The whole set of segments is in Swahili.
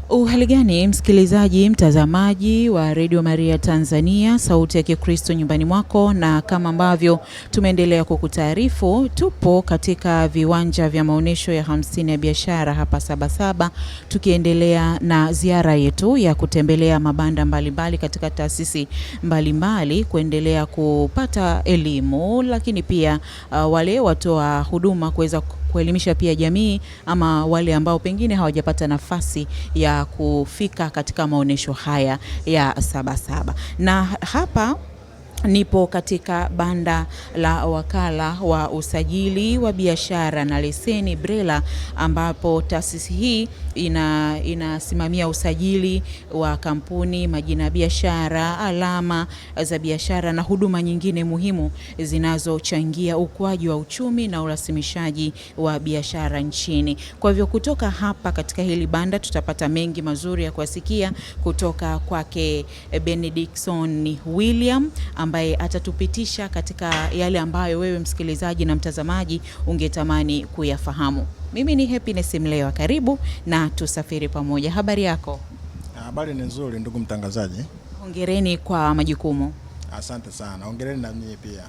Uhali gani msikilizaji, mtazamaji wa Radio Maria Tanzania, sauti ya Kikristo nyumbani mwako, na kama ambavyo tumeendelea kukutaarifu, tupo katika viwanja vya maonesho ya 50 ya biashara hapa Sabasaba, tukiendelea na ziara yetu ya kutembelea mabanda mbalimbali katika taasisi mbalimbali kuendelea kupata elimu, lakini pia wale watoa huduma kuweza kuelimisha pia jamii ama wale ambao pengine hawajapata nafasi ya kufika katika maonesho haya ya Sabasaba. Na hapa nipo katika banda la wakala wa usajili wa biashara na leseni BRELA, ambapo taasisi hii inasimamia usajili wa kampuni, majina ya biashara, alama za biashara na huduma nyingine muhimu zinazochangia ukuaji wa uchumi na urasimishaji wa biashara nchini. Kwa hivyo kutoka hapa katika hili banda tutapata mengi mazuri ya kusikia kutoka kwake Benediction William, ambaye atatupitisha katika yale ambayo wewe msikilizaji na mtazamaji ungetamani kuyafahamu. Mimi ni Happiness Mlewa, karibu na tusafiri pamoja. Habari yako? Habari ni nzuri ndugu mtangazaji. Hongereni kwa majukumu. Asante sana. Hongereni na mimi pia.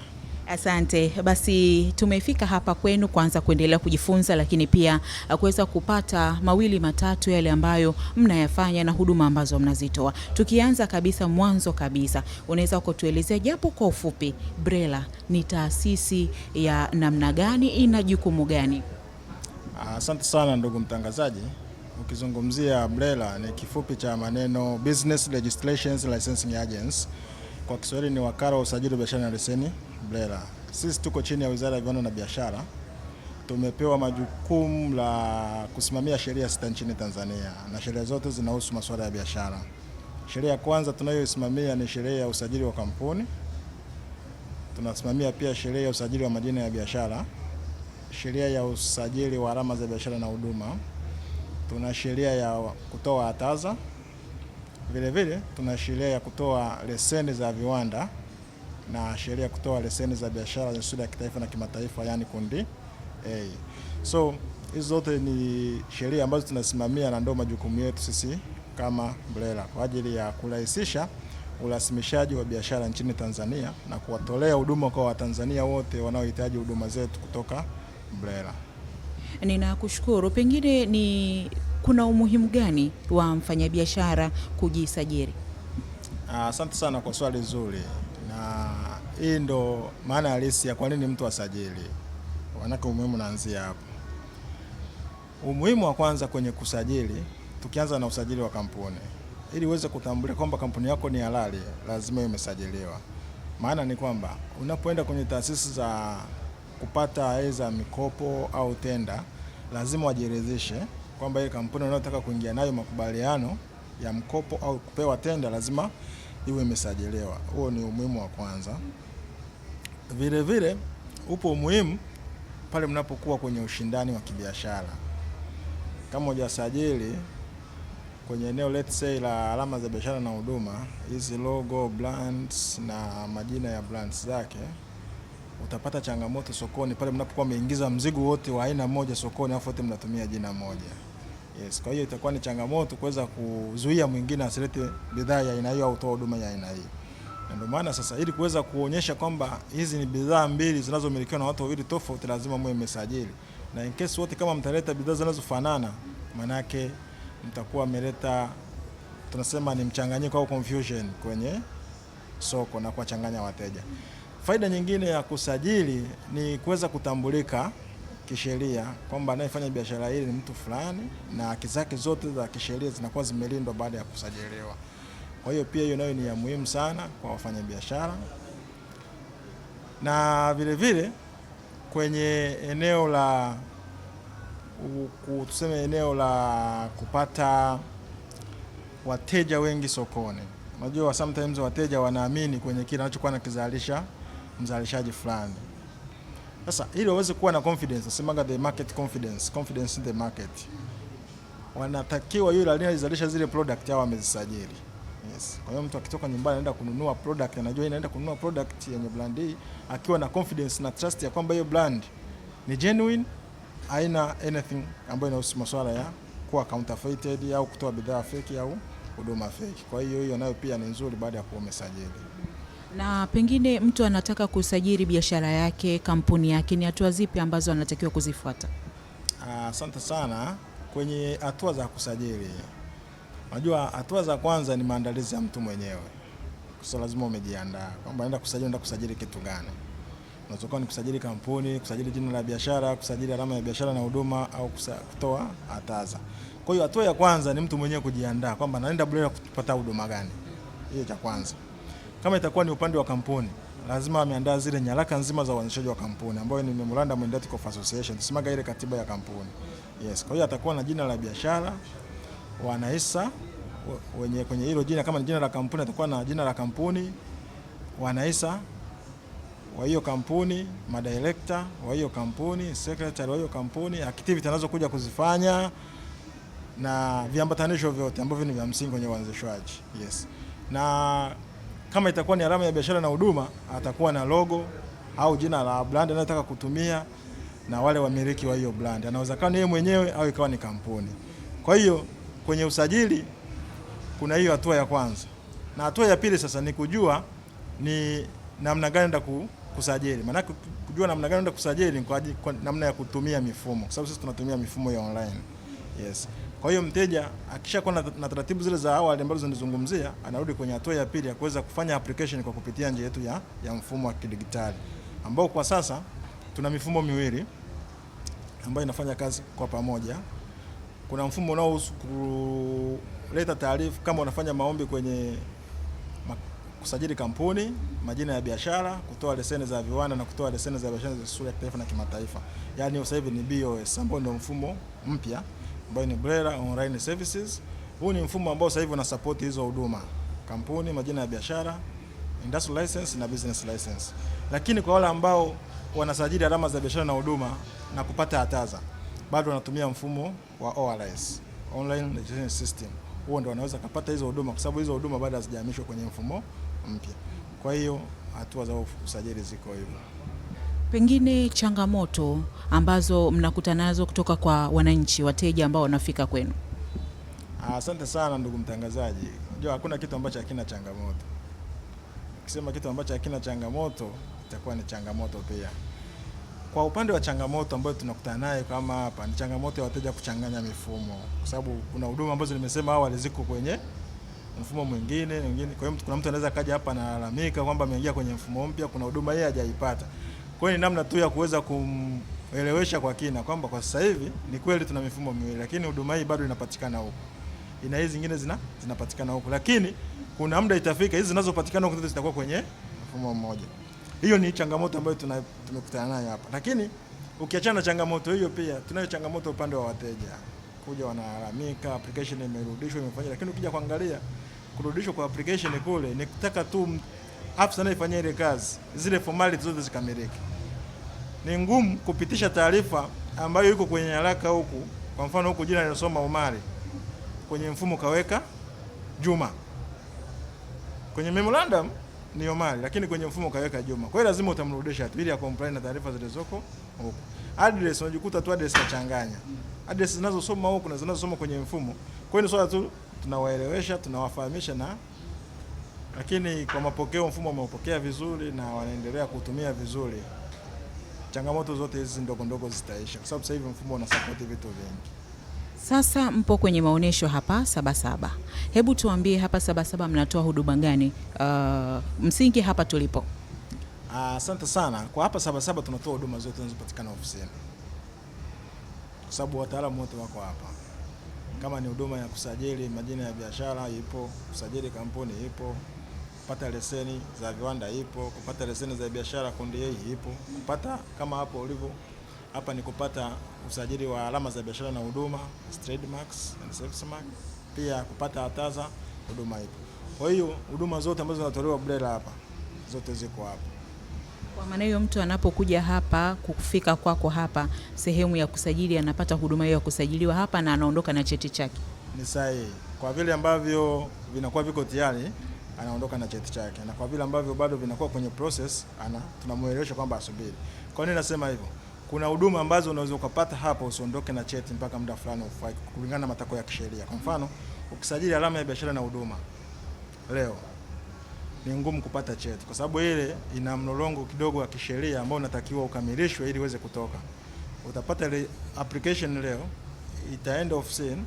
Asante. Basi tumefika hapa kwenu kwanza kuendelea kujifunza, lakini pia kuweza kupata mawili matatu yale ambayo mnayafanya na huduma ambazo mnazitoa. Tukianza kabisa mwanzo kabisa, unaweza kutuelezea japo kwa ufupi, BRELA ni taasisi ya namna gani, ina jukumu gani? Asante sana ndugu mtangazaji. Ukizungumzia BRELA ni kifupi cha maneno Business Registrations Licensing Agency. Kwa Kiswahili ni wakala wa usajili wa biashara na leseni BRELA. Sisi tuko chini ya Wizara ya Viwanda na Biashara. Tumepewa majukumu la kusimamia sheria 6 nchini Tanzania, na sheria zote zinahusu masuala ya biashara. Sheria ya kwanza tunayoisimamia ni sheria ya usajili wa kampuni. Tunasimamia pia sheria ya usajili wa majina ya biashara, sheria ya usajili wa alama za biashara na huduma. Tuna sheria ya kutoa ataza. Vile vile tuna sheria ya kutoa leseni za viwanda na sheria ya kutoa leseni za biashara za shule ya kitaifa na kimataifa, yani kundi A. So hizo zote ni sheria ambazo tunasimamia na ndio majukumu yetu sisi kama BRELA kwa ajili ya kurahisisha urasimishaji wa biashara nchini Tanzania na kuwatolea huduma kwa Watanzania wote wanaohitaji huduma zetu kutoka BRELA. Ninakushukuru. Pengine kuna umuhimu gani wa mfanyabiashara kujisajili? Asante sana kwa swali zuri, na hii ndo maana halisi ya kwa nini mtu asajili. Wanaka umuhimu naanzia hapo. Umuhimu wa kwanza kwenye kusajili, tukianza na usajili wa kampuni. Ili uweze kutambulia kwamba kampuni yako ni halali, lazima imesajiliwa. Maana ni kwamba unapoenda kwenye taasisi za kupata aidha mikopo au tenda, lazima wajiridhishe kwamba ile kampuni unayotaka kuingia nayo makubaliano ya mkopo au kupewa tenda lazima iwe imesajiliwa. Huo ni umuhimu wa kwanza. Vile vile upo umuhimu pale mnapokuwa kwenye ushindani wa kibiashara. Kama hujasajili kwenye eneo let's say la alama za biashara na huduma, hizi logo, brands na majina ya brands zake, utapata changamoto sokoni pale mnapokuwa mmeingiza mzigo wote wa aina moja sokoni afu wote mnatumia jina moja. Yes, kwa hiyo itakuwa ni changamoto kuweza kuzuia mwingine asilete bidhaa ya aina hiyo au kutoa huduma ya aina hii. Na ndio maana sasa ili kuweza kuonyesha kwamba hizi ni bidhaa mbili zinazomilikiwa na watu wawili tofauti, lazima mwe mmesajili. Na in case wote kama mtaleta bidhaa zinazofanana, maana yake mtakuwa mmeleta, tunasema ni mchanganyiko au confusion kwenye soko na kuwachanganya wateja. Faida nyingine ya kusajili ni kuweza kutambulika kisheria kwamba anayefanya biashara hii ni mtu fulani na haki zake zote za kisheria zinakuwa zimelindwa baada ya kusajiliwa. Kwa hiyo pia hiyo nayo ni ya muhimu sana kwa wafanyabiashara. Na vile vile kwenye eneo la eneo la kupata wateja wengi sokoni. Unajua sometimes wateja wanaamini kwenye kile anachokuwa anakizalisha mzalishaji fulani. Sasa ili waweze kuwa na confidence, nasemaga the market confidence in the market. Wanatakiwa yule aliyezalisha zile product hao amezisajili. Yes. Kwa hiyo mtu akitoka nyumbani anaenda kununua product, anajua inaenda kununua product yenye brand hii akiwa na confidence na trust ya kwamba hiyo brand ni genuine, haina anything ambayo inahusu masuala ya kuwa counterfeited au kutoa bidhaa feki au huduma feki. Kwa hiyo nayo pia ni nzuri baada ya kuwa umesajili. Na pengine mtu anataka kusajili biashara yake, kampuni yake, ni hatua zipi ambazo anatakiwa kuzifuata? Asante sana. Kwenye hatua za kusajili, unajua hatua za kwanza ni maandalizi ya mtu mwenyewe. Kwa lazima umejiandaa kwamba naenda kusajili kitu gani. Unaweza kuwa ni kusajili kampuni, kusajili jina la biashara, kusajili alama ya biashara na huduma, au kutoa ataza. Kwa hiyo hatua ya kwanza ni mtu mwenyewe kujiandaa kwamba naenda BRELA kupata huduma gani. Hiyo cha kwanza. Kama itakuwa ni upande wa kampuni, lazima ameandaa zile nyaraka nzima za uanzishaji wa kampuni ambayo ni Memorandum and Articles of Association, tusimaga ile katiba ya kampuni. Yes, kwa hiyo atakuwa na jina la biashara, wanahisa kwenye hilo jina. Kama ni jina la kampuni, atakuwa na jina la kampuni, wanahisa wa hiyo kampuni, madirector wa hiyo kampuni, secretary wa hiyo kampuni, activity anazokuja kuzifanya na viambatanisho vyote ambavyo ni vya msingi kwenye uanzishwaji. Yes. Na kama itakuwa ni alama ya biashara na huduma, atakuwa na logo au jina la brand anayotaka kutumia na wale wamiliki wa hiyo brand. Anaweza kuwa ni yeye mwenyewe au ikawa ni kampuni. Kwa hiyo kwenye usajili kuna hiyo hatua ya kwanza. Na hatua ya pili sasa ni kujua ni namna gani enda kusajili. Maana kujua namna gani enda kusajili kwa namna ya kutumia mifumo. Kwa sababu sisi tunatumia mifumo ya online. Yes. Kwa hiyo mteja akishakuwa na taratibu zile za awali ambazo zinazungumzia, anarudi kwenye hatua ya pili ya kuweza kufanya application kwa kupitia njia yetu ya mfumo wa kidigitali, ambao kwa sasa tuna mifumo miwili ambayo inafanya kazi kwa pamoja. Kuna mfumo unaohusu kuleta taarifa kama unafanya maombi kwenye kusajili kampuni, majina ya biashara, kutoa leseni za viwanda na kutoa leseni za biashara za shule ya kitaifa na kimataifa. Yaani sasa hivi ni BOS, ambao ndio mfumo mpya ambao ni BRELA Online Services. Huu ni mfumo ambao sasa hivi una support hizo huduma: kampuni, majina ya biashara, industrial license na business license. Lakini kwa wale ambao wanasajili alama za biashara na huduma na kupata ataza, bado wanatumia mfumo wa ORS, Online Registration System. Huo ndio wanaweza kupata hizo huduma kwa sababu hizo huduma bado hazijahamishwa kwenye mfumo mpya. Kwa hiyo hatua za usajili ziko hivyo. Pengine changamoto ambazo mnakutana nazo kutoka kwa wananchi, wateja ambao wanafika kwenu. Asante sana ndugu mtangazaji. Unajua hakuna kitu ambacho hakina changamoto. Ukisema kitu ambacho hakina changamoto itakuwa ni changamoto pia. Kwa upande wa changamoto ambayo tunakutana nayo kama hapa, ni changamoto ya wateja kuchanganya mifumo, kwa sababu kuna huduma ambazo nimesema awali ziko kwenye mfumo mwingine. Kwa hiyo kuna mtu anaweza kaja hapa na lalamika kwamba ameingia kwenye mfumo mpya, kuna huduma yeye hajaipata. Kwa hiyo ni namna tu ya kuweza kuelewesha kwa kina kwamba kwa sasa hivi ni kweli tuna mifumo miwili, lakini huduma hii bado inapatikana huko. Ina hizi zingine zinapatikana huko, lakini kuna muda itafika hizi zinazopatikana huko zitakuwa kwenye mfumo mmoja. Hiyo ni changamoto ambayo tumekutana nayo hapa. Lakini ukiachana na changamoto hiyo, pia tunayo changamoto upande wa wateja. Kuja wanalalamika application imerudishwa, imefanya, lakini ukija kuangalia kurudishwa kwa application kule ni kutaka tu afisa anayefanya ile kazi, zile formality zote zikamilike. Ni ngumu kupitisha taarifa ambayo iko kwenye haraka huku. Kwa mfano huku jina linasoma Omari, kwenye mfumo kaweka Juma. Kwenye memorandum ni Omari, lakini kwenye mfumo kaweka Juma. Kwa hiyo lazima utamrudisha tu ili ya comply na taarifa zilizoko huko. Address unajikuta tu address kachanganya. Address zinazosoma huko na zinazosoma kwenye mfumo. Kwa hiyo ni swala tu tunawaelewesha, tunawafahamisha lakini kwa mapokeo mfumo umeupokea vizuri na wanaendelea kutumia vizuri. Changamoto zote hizi ndogo ndogo zitaisha kwa sababu sasa hivi mfumo una support vitu vingi. Sasa mpo kwenye maonesho hapa Sabasaba. Hebu tuambie hapa Sabasaba mnatoa huduma gani? Msingi hapa tulipo. Asante sana. Kwa hapa Sabasaba tunatoa huduma zote zinazopatikana ofisini. Kwa sababu wataalamu wote wako hapa. Kama ni huduma ya kusajili majina ya biashara ipo, kusajili kampuni ipo, kupata leseni za viwanda ipo, kupata leseni za biashara kundi A ipo, kupata kama hapo ulivyo hapa ni kupata usajili wa alama za biashara na huduma, trademarks and service mark, pia kupata ataza, huduma ipo. Kwa hiyo huduma zote ambazo zinatolewa BRELA hapa zote ziko hapa. Kwa maana hiyo mtu anapokuja hapa kufika kwako hapa sehemu ya kusajili anapata huduma hiyo ya kusajiliwa hapa na anaondoka na cheti chake. Ni sahihi. Kwa vile ambavyo vinakuwa viko tayari anaondoka na cheti chake, na kwa vile ambavyo bado vinakuwa kwenye process tunamuelewesha kwamba asubiri. Kwa nini nasema hivyo? kuna huduma ambazo unaweza ukapata hapa usiondoke na cheti mpaka muda fulani kulingana na matakwa ya kisheria. Kwa mfano, ukisajili alama ya biashara na huduma leo ni ngumu kupata cheti kwa sababu ile ina mlolongo kidogo wa kisheria ambao unatakiwa ukamilishwe ili uweze kutoka. Utapata ile application leo, itaenda ofisini,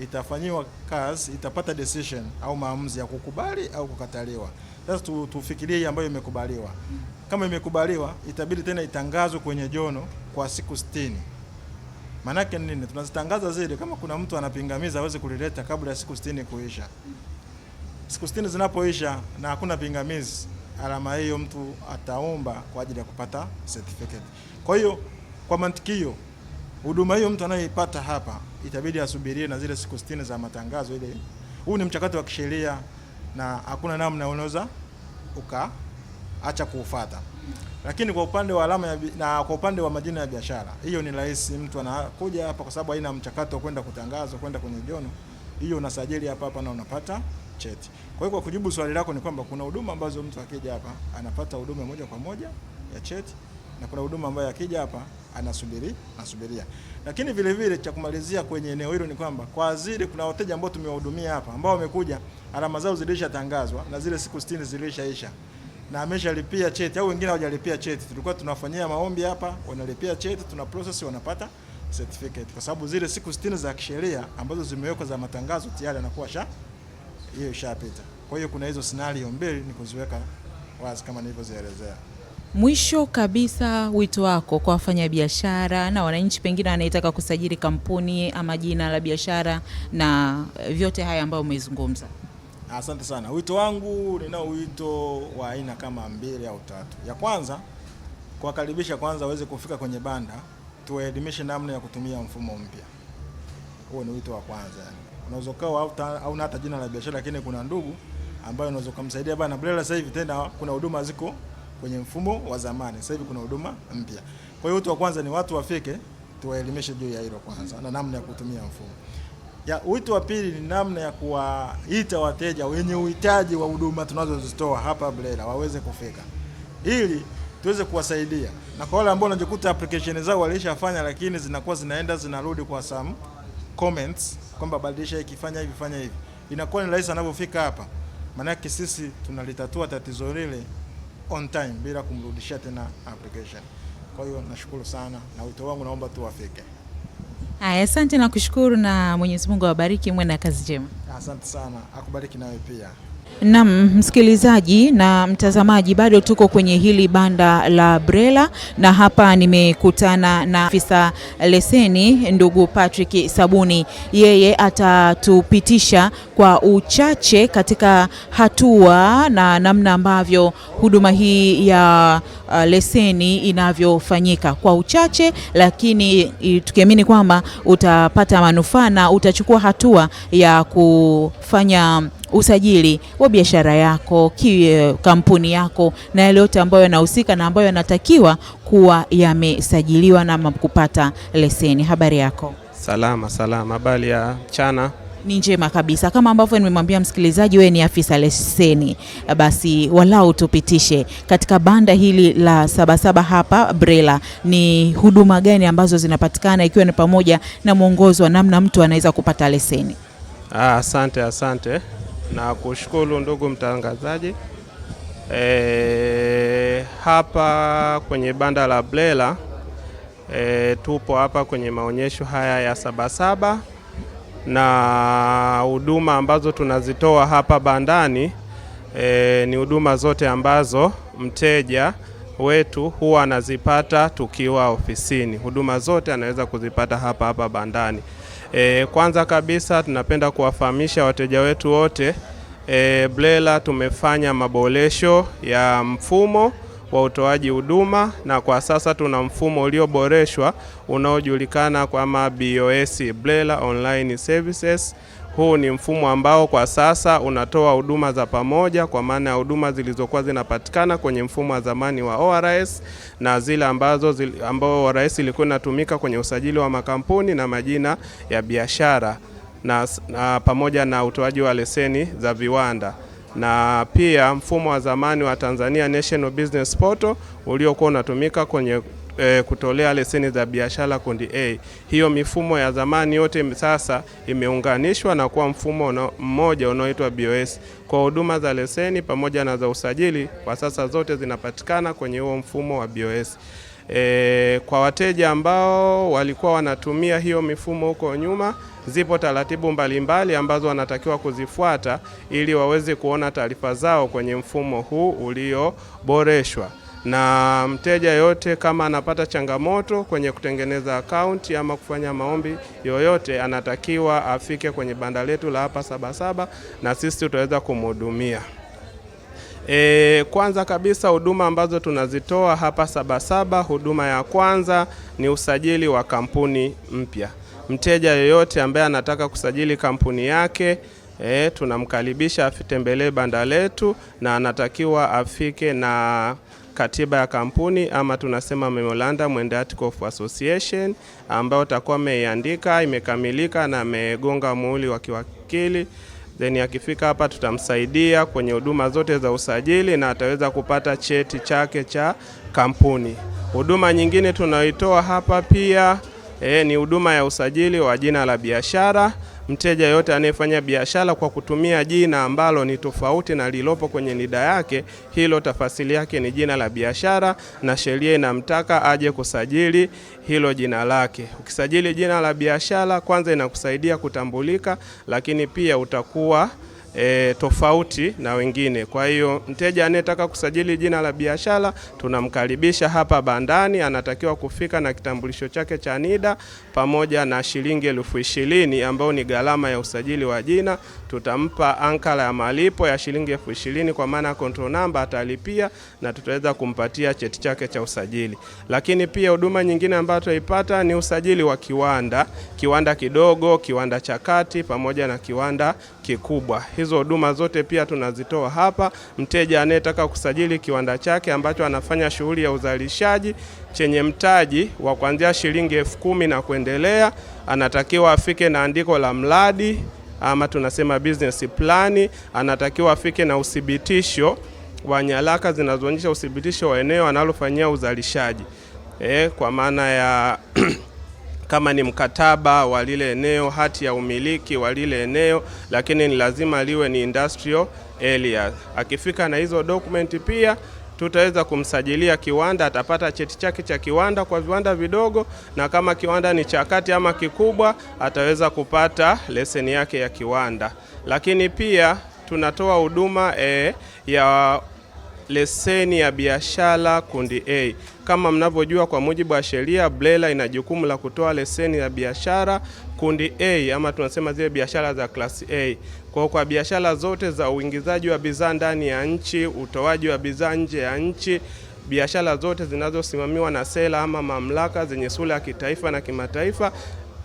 itafanyiwa kazi, itapata decision au maamuzi ya kukubali au kukataliwa. Sasa tufikirie ambayo imekubaliwa. Kama imekubaliwa, itabidi tena itangazwe kwenye jono kwa siku 60. Maana yake nini? Tunazitangaza zile kama kuna mtu anapingamiza aweze kulileta kabla ya siku 60 kuisha. Siku 60 zinapoisha na hakuna pingamizi, alama hiyo mtu ataomba kwa ajili ya kupata certificate. Kwa hiyo kwa mantiki hiyo, huduma hiyo mtu anayeipata hapa itabidi asubirie na zile siku 60 za matangazo ile. Huu ni mchakato wa kisheria na hakuna namna unaweza ukaacha kuufuata. Lakini kwa upande wa alama na kwa upande wa majina ya biashara, hiyo ni rahisi, mtu anakuja hapa kwa sababu haina mchakato wa kwenda kutangazwa, kwenda kwenye jono. Hiyo unasajili hapa na unapata cheti. Kwa hiyo kwa kujibu swali lako ni kwamba kuna huduma ambazo mtu akija hapa anapata huduma moja kwa moja ya cheti na kuna huduma ambayo akija hapa anasubiria. Lakini vile vile cha kumalizia kwenye eneo hilo ni kwamba kwa zile kuna wateja ambao tumewahudumia hapa ambao wamekuja alama zao zilishatangazwa na zile siku 60 zilishaisha na ameshalipia cheti au wengine hawajalipia cheti. Tulikuwa tunafanyia maombi hapa, wanalipia cheti, tuna process, wanapata certificate kwa sababu zile siku 60 za kisheria ambazo zimewekwa za matangazo tayari anakuwa hiyo ishapita. Kwa hiyo kuna hizo scenario mbili ni kuziweka wazi kama nilivyozielezea. Mwisho kabisa, wito wako kwa wafanyabiashara na wananchi pengine anayetaka kusajili kampuni ama jina la biashara na vyote haya ambayo umezungumza? Asante sana. Wito wangu, ninao wito wa aina kama 2 au 3. Ya kwanza, kuwakaribisha kwanza waweze kufika kwenye banda, tuwaelimishe namna ya kutumia mfumo mpya. Huo ni wito wa kwanza. Unaweza ukawa au hata jina la biashara lakini kuna ndugu ambaye unaweza kumsaidia bana BRELA sasa hivi tena kuna huduma ziko kwenye mfumo wa zamani. Sasa hivi kuna huduma mpya. Kwa hiyo wito wa kwanza ni watu wafike, tuwaelimishe juu ya hilo kwanza na namna ya kutumia mfumo. Ya wito wa pili ni namna ya kuwaita wateja wenye uhitaji wa huduma tunazozitoa hapa BRELA waweze kufika, ili tuweze kuwasaidia. Na kwa wale ambao wanajikuta application zao walishafanya lakini zinakuwa zinaenda zinarudi kwa some comments kwamba badilisha ikifanya hivi fanya hivi, inakuwa ni rahisi anapofika hapa, maana yake sisi tunalitatua tatizo lile on time bila kumrudishia tena application. Kwa hiyo nashukuru sana na wito wangu naomba tu wafike. Haya, asante na kushukuru na Mwenyezi Mungu awabariki, mwe na kazi njema. Asante sana, akubariki nawe pia. Naam, msikilizaji na mtazamaji, bado tuko kwenye hili banda la BRELA na hapa nimekutana na afisa leseni ndugu Patrick Sabuni. Yeye atatupitisha kwa uchache katika hatua na namna ambavyo huduma hii ya leseni inavyofanyika kwa uchache, lakini tukiamini kwamba utapata manufaa na utachukua hatua ya kufanya usajili wa biashara yako, kampuni yako na yale yote ambayo yanahusika na ambayo yanatakiwa kuwa yamesajiliwa na kupata leseni. Habari yako? Salama. Habari ya mchana? Ni njema kabisa. Kama ambavyo nimemwambia msikilizaji, wewe ni afisa leseni, basi walau tupitishe katika banda hili la Sabasaba hapa BRELA, ni huduma gani ambazo zinapatikana ikiwa ni pamoja na mwongozo wa namna mtu anaweza kupata leseni? Asante na kushukuru ndugu mtangazaji. Hapa kwenye banda la BRELA tupo hapa kwenye maonyesho haya ya Sabasaba, na huduma ambazo tunazitoa hapa bandani ni huduma zote ambazo mteja wetu huwa anazipata tukiwa ofisini. Huduma zote anaweza kuzipata hapa bandani. Kwanza kabisa tunapenda kuwafahamisha wateja wetu wote, BRELA tumefanya maboresho ya mfumo wa utoaji huduma, na kwa sasa tuna mfumo ulioboreshwa unaojulikana kama BOS, BRELA Online Services. Huu ni mfumo ambao kwa sasa unatoa huduma za pamoja, kwa maana ya huduma zilizokuwa zinapatikana kwenye mfumo wa zamani wa ORS na zile ambao ORS ilikuwa inatumika kwenye usajili wa makampuni na majina ya biashara na pamoja na utoaji wa leseni za viwanda, na pia mfumo wa zamani wa Tanzania National Business Portal uliokuwa unatumika kwenye kutolea leseni za biashara kundi A. Hiyo mifumo ya zamani yote sasa imeunganishwa na kuwa mfumo mmoja unaoitwa BOS. Kwa huduma za leseni pamoja na za usajili kwa sasa zote zinapatikana kwenye huo mfumo wa BOS. Kwa wateja ambao walikuwa wanatumia hiyo mifumo huko nyuma, zipo taratibu mbalimbali ambazo wanatakiwa kuzifuata ili waweze kuona taarifa zao kwenye mfumo huu ulioboreshwa. Na mteja yote kama anapata changamoto kwenye kutengeneza akaunti ama kufanya maombi yoyote, anatakiwa afike kwenye banda letu la hapa Sabasaba na sisi tutaweza kumhudumia. Kwanza kabisa huduma ambazo tunazitoa hapa Sabasaba, huduma ya kwanza ni usajili wa kampuni mpya. Mteja yoyote ambaye anataka kusajili kampuni yake, tunamkaribisha atembelee banda letu na anatakiwa afike na katiba ya kampuni ama tunasema memorandum and article of association ambayo takuwa ameiandika, imekamilika na amegonga muhuri wa kiwakili. Then akifika hapa tutamsaidia kwenye huduma zote za usajili na ataweza kupata cheti chake cha kampuni. Huduma nyingine tunaitoa hapa pia ni huduma ya usajili wa jina la biashara. Mteja yote anayefanya biashara kwa kutumia jina ambalo ni tofauti na lilopo kwenye NIDA yake, hilo tafasili yake ni jina la biashara na sheria inamtaka aje kusajili hilo jina lake. Ukisajili jina la biashara, kwanza inakusaidia kutambulika, lakini pia utakuwa tofauti na wengine. Kwa hiyo mteja anayetaka kusajili jina la biashara tunamkaribisha hapa bandani, anatakiwa kufika na kitambulisho chake cha NIDA pamoja na shilingi 20,000 ambayo ni gharama ya usajili wa jina. Tutampa ankara ya malipo ya shilingi 20,000 kwa maana control number atalipia na tutaweza kumpatia cheti chake cha usajili. Lakini pia huduma nyingine ambayo tutaipata ni usajili wa kiwanda, kiwanda kidogo, kiwanda cha kati pamoja na kiwanda kikubwa. Hizo huduma zote pia tunazitoa hapa. Mteja anayetaka kusajili kiwanda chake ambacho anafanya shughuli ya uzalishaji chenye mtaji wa kuanzia shilingi 10,000 na kuendelea, anatakiwa afike na andiko la mradi ama tunasema business plan, anatakiwa afike na uthibitisho wa nyaraka zinazoonyesha uthibitisho wa eneo analofanyia uzalishaji. Kwa maana ya kama ni mkataba wa lile eneo, hati ya umiliki wa lile eneo, lakini ni lazima liwe ni industrial area. Akifika na hizo document pia tutaweza kumsajilia kiwanda, atapata cheti chake cha kiwanda kwa viwanda vidogo, na kama kiwanda ni cha kati ama kikubwa ataweza kupata leseni yake ya kiwanda. Lakini pia tunatoa huduma ya leseni ya biashara kundi A. Kama mnavyojua, kwa mujibu wa sheria, BRELA ina jukumu la kutoa leseni ya biashara kundi A ama tunasema zile biashara za class A. Kwa biashara zote za uingizaji wa bidhaa ndani ya nchi, utoaji wa bidhaa nje ya nchi, biashara zote zinazosimamiwa na sera ama mamlaka zenye sura ya kitaifa na kimataifa,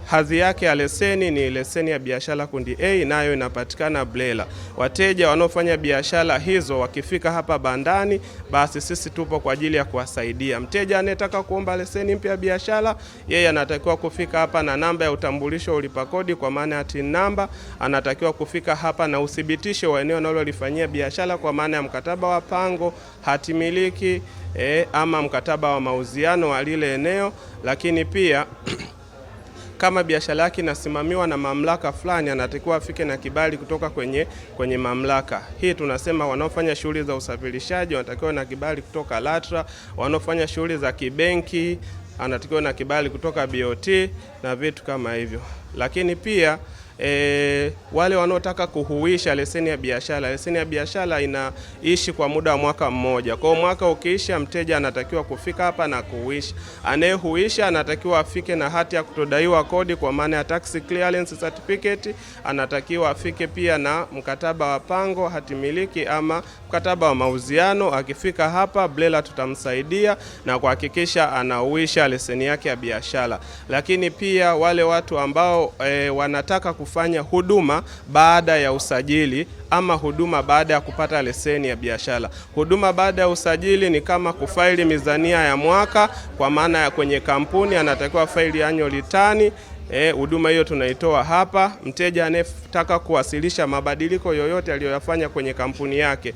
hadhi yake ya leseni ni leseni ya biashara kundi A, nayo inapatikana BRELA. Wateja wanaofanya biashara hizo wakifika hapa bandani, basi sisi tupo kwa ajili ya kuwasaidia. Mteja anayetaka kuomba leseni mpya ya biashara, yeye anatakiwa kufika hapa na namba ya utambulisho ulipa kodi kwa maana ya TIN number, anatakiwa kufika hapa na uthibitisho wa eneo analolifanyia biashara kwa maana ya mkataba wa pango, hati miliki ama mkataba wa mauziano wa lile eneo. Lakini pia kama biashara yake inasimamiwa na mamlaka fulani, anatakiwa afike na kibali kutoka kwenye mamlaka. Hii tunasema wanaofanya shughuli za usafirishaji wanatakiwa na kibali kutoka LATRA, wanaofanya shughuli za kibenki anatakiwa na kibali kutoka BOT na vitu kama hivyo. Lakini pia wale wanaotaka kuhuisha leseni ya biashara inaishi kwa muda wa mwaka mmoja. Kwa mwaka ukiisha, mteja anatakiwa kufika hapa na kuhuisha. Anayehuisha anatakiwa afike na hati ya kutodaiwa kodi kwa maana ya tax clearance certificate, anatakiwa afike pia na mkataba wa pango, hati miliki ama mkataba wa mauziano. Akifika hapa, BRELA tutamsaidia na kuhakikisha anahuisha leseni yake ya biashara. Lakini pia wale watu ambao wanataka kufanya huduma baada ya usajili ama huduma baada ya kupata leseni ya biashara. Huduma baada ya usajili ni kama kufaili mizania ya mwaka, kwa maana ya kwenye kampuni anatakiwa faili annual return. Huduma hiyo tunaitoa hapa. Mteja anayetaka kuwasilisha mabadiliko yoyote aliyoyafanya kwenye kampuni yake,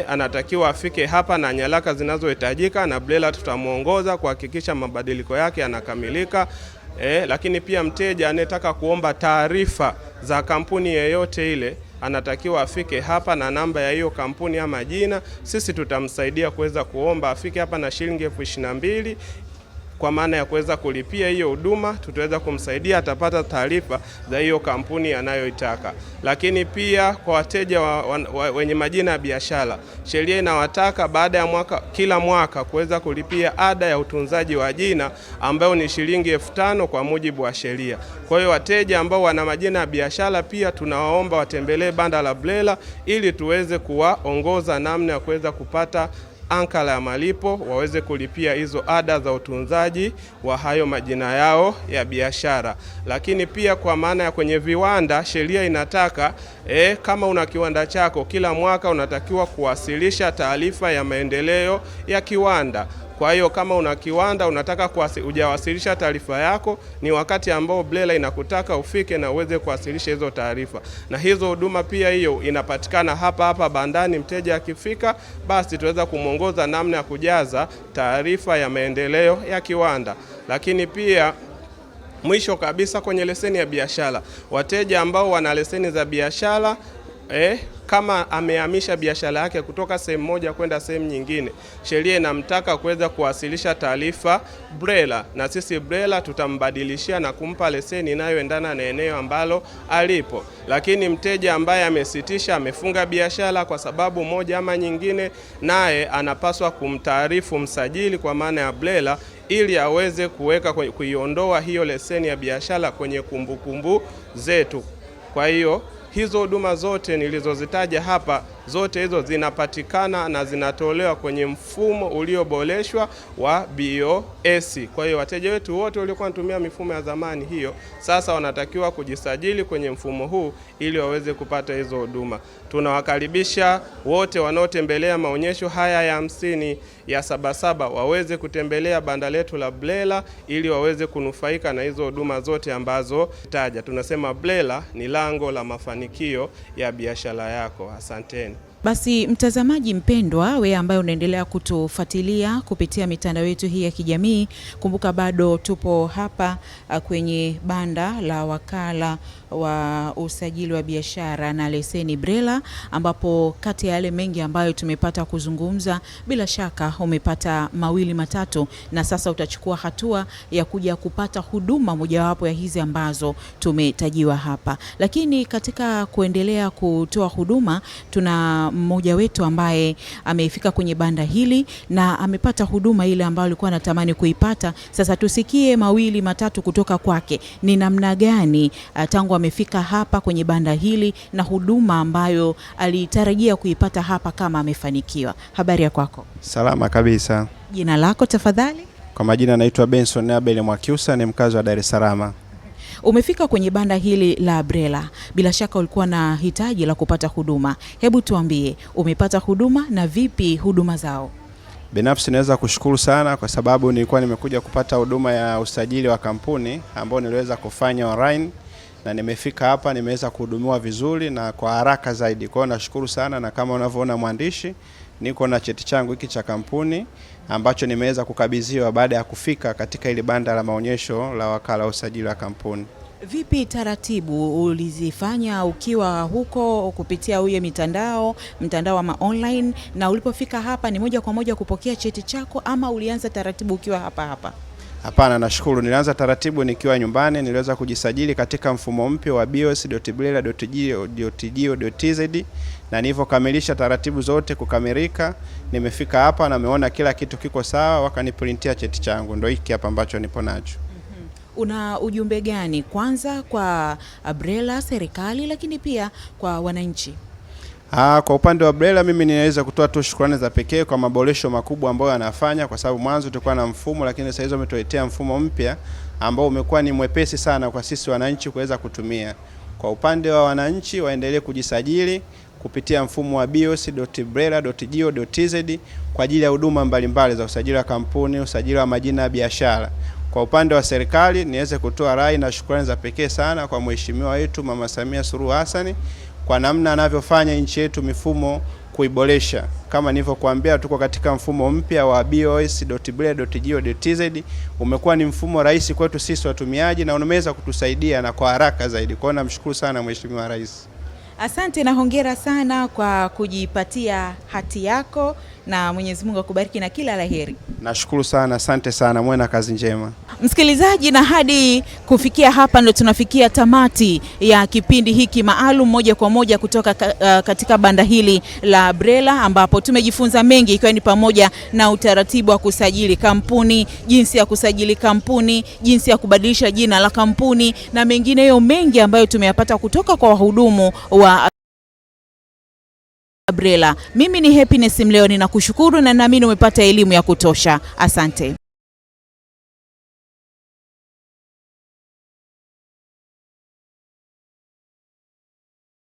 anatakiwa afike hapa na nyaraka zinazohitajika, na BRELA tutamuongoza kuhakikisha mabadiliko yake yanakamilika. Lakini pia mteja anayetaka kuomba taarifa za kampuni yeyote ile anatakiwa afike hapa na namba ya hiyo kampuni ama jina. Sisi tutamsaidia kuweza kuomba, afike hapa na shilingi 22,000 kwa maana ya kuweza kulipia hiyo huduma. Tutaweza kumsaidia, atapata taarifa za hiyo kampuni anayoitaka. Lakini pia kwa wateja wenye majina ya biashara, sheria inawataka baada ya kila mwaka kuweza kulipia ada ya utunzaji wa jina ambayo ni shilingi 5,000 kwa mujibu wa sheria. Kwa hiyo wateja ambao wana majina ya biashara pia tunawaomba watembelee banda la BRELA ili tuweze kuwaongoza namna ya kuweza kupata ankala ya malipo, waweze kulipia hizo ada za utunzaji wa hayo majina yao ya biashara. Lakini pia kwa maana ya kwenye viwanda, sheria inataka kama una kiwanda chako, kila mwaka unatakiwa kuwasilisha taarifa ya maendeleo ya kiwanda. Kwa hiyo kama una kiwanda unataka hujawasilisha taarifa yako, ni wakati ambao BRELA inakutaka ufike na uweze kuwasilisha hizo taarifa. Na hizo huduma pia hiyo inapatikana hapa bandani. Mteja akifika, basi tuweza kumuongoza namna ya kujaza taarifa ya maendeleo ya kiwanda. Lakini pia mwisho kabisa, kwenye leseni ya biashara, wateja ambao wana leseni za biashara kama amehamisha biashara yake kutoka sehemu moja kwenda sehemu nyingine, sheria inamtaka kuweza kuwasilisha taarifa BRELA, na sisi BRELA tutambadilishia na kumpa leseni inayoendana na eneo ambalo alipo. Lakini mteja ambaye amesitisha, amefunga biashara kwa sababu moja ama nyingine, naye anapaswa kumtaarifu msajili kwa maana ya BRELA ili aweze kuiondoa hiyo leseni ya biashara kwenye kumbukumbu zetu. Kwa hiyo hizo huduma zote nilizozitaja hapa, zote hizo zinapatikana na zinatolewa kwenye mfumo ulioboreshwa wa BOS. Kwa hiyo wateja wetu wote waliokuwa wanatumia mifumo ya zamani hiyo, sasa wanatakiwa kujisajili kwenye mfumo huu ili waweze kupata hizo huduma. Tunawakaribisha wote wanaotembelea maonyesho haya ya 50 ya Sabasaba waweze kutembelea banda letu la BRELA ili waweze kunufaika na hizo huduma zote ambazo taja. Tunasema BRELA ni lango la mafanikio ya biashara yako. Asanteni. Basi mtazamaji mpendwa, wewe ambaye unaendelea kutufuatilia kupitia mitandao yetu hii ya kijamii, kumbuka bado tupo hapa kwenye banda la wakala wa usajili wa biashara na leseni BRELA, ambapo kati ya yale mengi ambayo tumepata kuzungumza, bila shaka umepata mawili matatu, na sasa utachukua hatua ya kuja kupata huduma mojawapo ya hizi ambazo tumetajiwa hapa. Lakini katika kuendelea kutoa huduma, tuna mmoja wetu ambaye amefika kwenye banda hili na amepata huduma ile ambayo alikuwa anatamani kuipata. Sasa tusikie mawili matatu kutoka kwake, ni namna gani tangu amefika hapa kwenye banda hili na huduma ambayo alitarajia kuipata hapa kama amefanikiwa. Habari ya kwako? Salama kabisa. Jina lako tafadhali? Kwa majina naitwa Benson Abel Mwakiusa, ni mkazi wa Dar es Salaam. Umefika kwenye banda hili la BRELA, bila shaka ulikuwa na hitaji la kupata huduma. Hebu tuambie, umepata huduma na vipi huduma zao? Binafsi naweza kushukuru sana kwa sababu nilikuwa nimekuja kupata huduma ya usajili wa kampuni ambao niliweza kufanya online, na nimefika hapa nimeweza kuhudumiwa vizuri na kwa haraka zaidi. Kwa hiyo nashukuru sana, na kama unavyoona mwandishi, niko na cheti changu hiki cha kampuni ambacho nimeweza kukabidhiwa baada ya kufika katika ile banda la maonyesho la wakala wa usajili wa kampuni. Vipi taratibu ulizifanya ukiwa huko kupitia huye mtandao wa online, na ulipofika hapa ni moja kwa moja kupokea cheti chako ama ulianza taratibu ukiwa hapa? Hapana, nashukuru. Nilianza taratibu nikiwa nyumbani. Niliweza kujisajili katika mfumo mpya wa bios.brela.go.tz, na nilivyokamilisha taratibu zote kukamilika, nimefika hapa na nimeona kila kitu kiko sawa, wakaniprintia cheti changu. Ndio hiki hapa ambacho nipo nacho. Una ujumbe gani kwanza kwa BRELA, serikali, lakini pia kwa wananchi? Kwa upande wa BRELA mimi ninaweza kutoa tu shukrani za pekee kwa maboresho makubwa ambayo yanafanya, kwa sababu mwanzo tulikuwa na mfumo, lakini sasa hizo umetuletea mfumo mpya ambao umekuwa ni mwepesi sana kwa sisi wananchi kuweza kutumia. Kwa upande wa wananchi, waendelee kujisajili kupitia mfumo wa bios.brela.go.tz kwa ajili ya huduma mbalimbali za usajili wa kampuni, usajili wa majina ya biashara. Kwa upande wa serikali, niweze kutoa rai na shukrani za pekee sana kwa mheshimiwa wetu Mama Samia Suluhu Hassan kwa namna anavyofanya nchi yetu mifumo kuiboresha. Kama nilivyokuambia, tuko katika mfumo mpya wa bos.ble.go.tz. Umekuwa ni mfumo rahisi kwetu sisi watumiaji na unaweza kutusaidia na kwa haraka zaidi. Kwa hiyo namshukuru sana Mheshimiwa Rais. Asante na hongera sana kwa kujipatia hati yako, na Mwenyezi Mungu akubariki na kila laheri. Nashukuru sana, asante sana, muwe na kazi njema. Msikilizaji, na hadi kufikia hapa ndo tunafikia tamati ya kipindi hiki maalum moja kwa moja kutoka katika banda hili la BRELA, ambapo tumejifunza mengi, ikiwa ni pamoja na utaratibu wa kusajili kampuni, jinsi ya kusajili kampuni, jinsi ya kubadilisha jina la kampuni na mengineyo mengi ambayo tumeyapata kutoka kwa wahudumu wa BRELA. Mimi ni Happiness Mleo, ninakushukuru na naamini umepata elimu ya kutosha. Asante.